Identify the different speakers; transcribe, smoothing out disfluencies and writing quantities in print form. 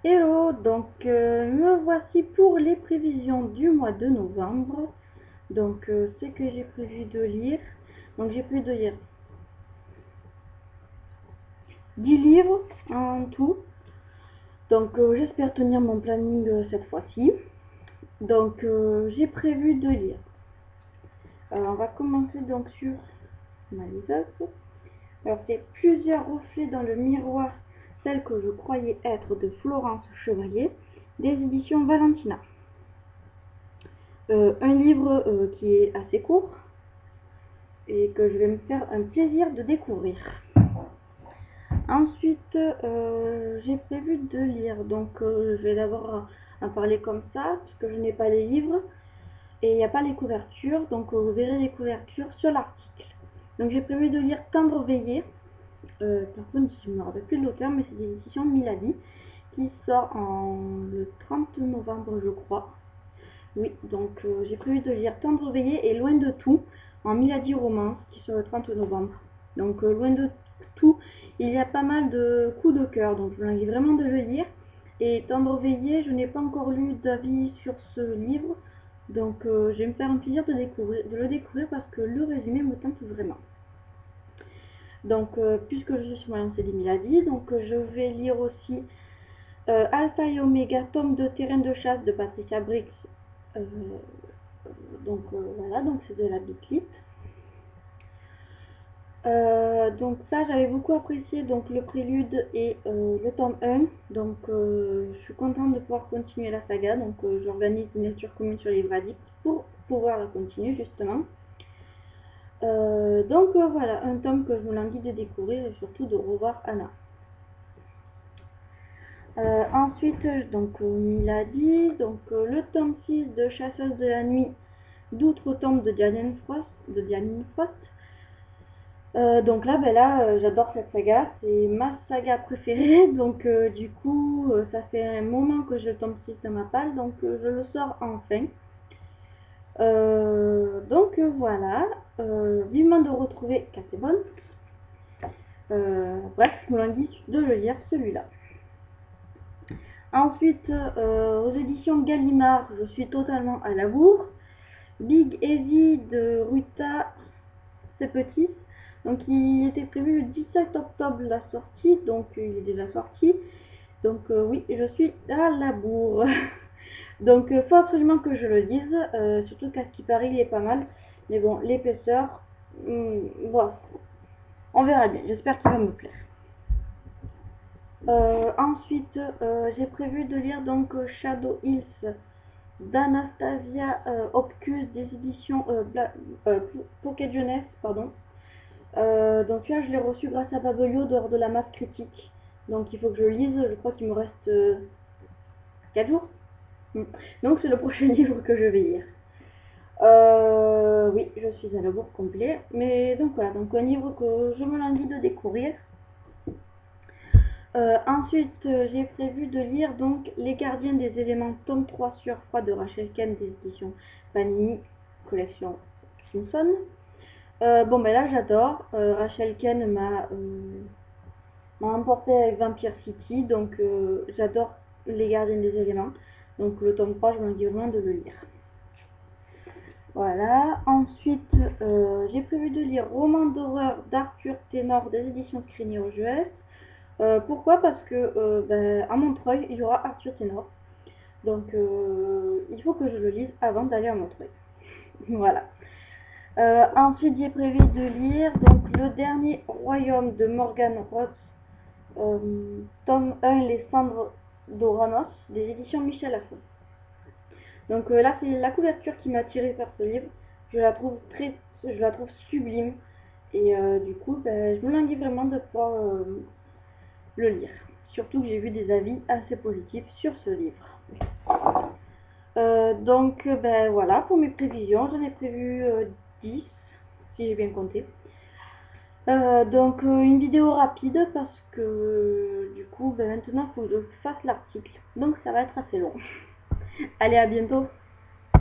Speaker 1: Hello, donc me voici pour les prévisions du mois de novembre. Donc ce que j'ai prévu de lire. Donc j'ai prévu de lire 10 livres en tout. Donc j'espère tenir mon planning cette fois-ci. Donc j'ai prévu de lire. Alors on va commencer donc sur ma liseuse. Alors c'est Plusieurs reflets dans le miroir, celle que je croyais être de Florence Chevalier, des éditions Valentina. Un livre qui est assez court et que je vais me faire un plaisir de découvrir. Ensuite, j'ai prévu de lire, donc je vais d'abord en parler comme ça, parce que je n'ai pas les livres et il n'y a pas les couvertures, donc vous verrez les couvertures sur l'article. Donc j'ai prévu de lire Tendre veillée, par contre je ne me rappelle plus de l'auteur, mais c'est des éditions Milady, qui sort le 30 novembre je crois. Oui, donc j'ai prévu de lire Tendre veillée et Loin de tout, en Milady Romance, qui sort le 30 novembre. Donc Loin de tout, il y a pas mal de coups de cœur, donc je vous invite vraiment de le lire. Et Tendre veillée, je n'ai pas encore lu d'avis sur ce livre, donc je vais me faire un plaisir de le découvrir parce que le résumé me tente vraiment. Donc puisque je suis sur ma lancée des Milady, donc je vais lire aussi Alpha et Oméga, tome de Terrain de chasse de Patricia Briggs. Donc voilà, donc c'est de la Biclip. Donc ça j'avais beaucoup apprécié donc le prélude et le tome 1, donc je suis contente de pouvoir continuer la saga, donc j'organise une lecture commune sur Livre Addict pour pouvoir la continuer justement. Donc voilà, un tome que je me languis de découvrir et surtout de revoir Anna. Ensuite, donc Milady, donc le tome 6 de Chasseuse de la nuit, d'outre-tombe de Diane Frost. Donc là, j'adore cette saga, c'est ma saga préférée, donc du coup, ça fait un moment que j'ai le tome 6 dans ma palle, donc je le sors enfin. Donc voilà, vivement de retrouver Cassebon. Bref, je me languis de le lire celui-là. Ensuite, aux éditions Gallimard, je suis totalement à la bourre. Big Easy de Ruta Sepetys. Donc il était prévu le 17 octobre la sortie, donc il est déjà sorti. Donc oui, je suis à la bourre. Donc faut absolument que je le lise, surtout qu'à ce qui paraît il est pas mal. Mais bon, l'épaisseur, bon, on verra bien, j'espère qu'il va me plaire. Ensuite, j'ai prévu de lire donc Shadow Hills d'Anastasia Opkus des éditions Pocket Jeunesse, pardon. Donc là, je l'ai reçu grâce à Babelio lors de la masse critique. Donc il faut que je le lise, je crois qu'il me reste 4 jours. Donc c'est le prochain livre que je vais lire. Oui, je suis à la bourre complet. Mais donc voilà, donc un livre que je me languis de découvrir. Ensuite, j'ai prévu de lire donc Les Gardiens des éléments, tome 3 sur froid de Rachel Ken des éditions Panini, collection Simpson. Bon ben là j'adore, Rachel Ken m'a emporté avec Vampire City, donc j'adore Les Gardiens des éléments, donc le tome 3 je me dis vraiment de le lire. Voilà, ensuite j'ai prévu de lire Roman d'horreur d'Arthur Ténor des éditions Scrigné aux US. Pourquoi? Parce que à Montreuil il y aura Arthur Ténor, donc il faut que je le lise avant d'aller à Montreuil. Voilà. Ensuite j'ai prévu de lire donc Le Dernier Royaume de Morgan Roth, tome 1 Les Cendres d'Oranos des éditions Michel Lafon. Donc là c'est la couverture qui m'a attirée par ce livre, je la trouve sublime et du coup je me languis vraiment de pouvoir le lire. Surtout que j'ai vu des avis assez positifs sur ce livre. Donc voilà pour mes prévisions, j'en ai prévu 10 si j'ai bien compté. Donc une vidéo rapide parce que du coup maintenant il faut que je fasse l'article, donc ça va être assez long. Allez, à bientôt.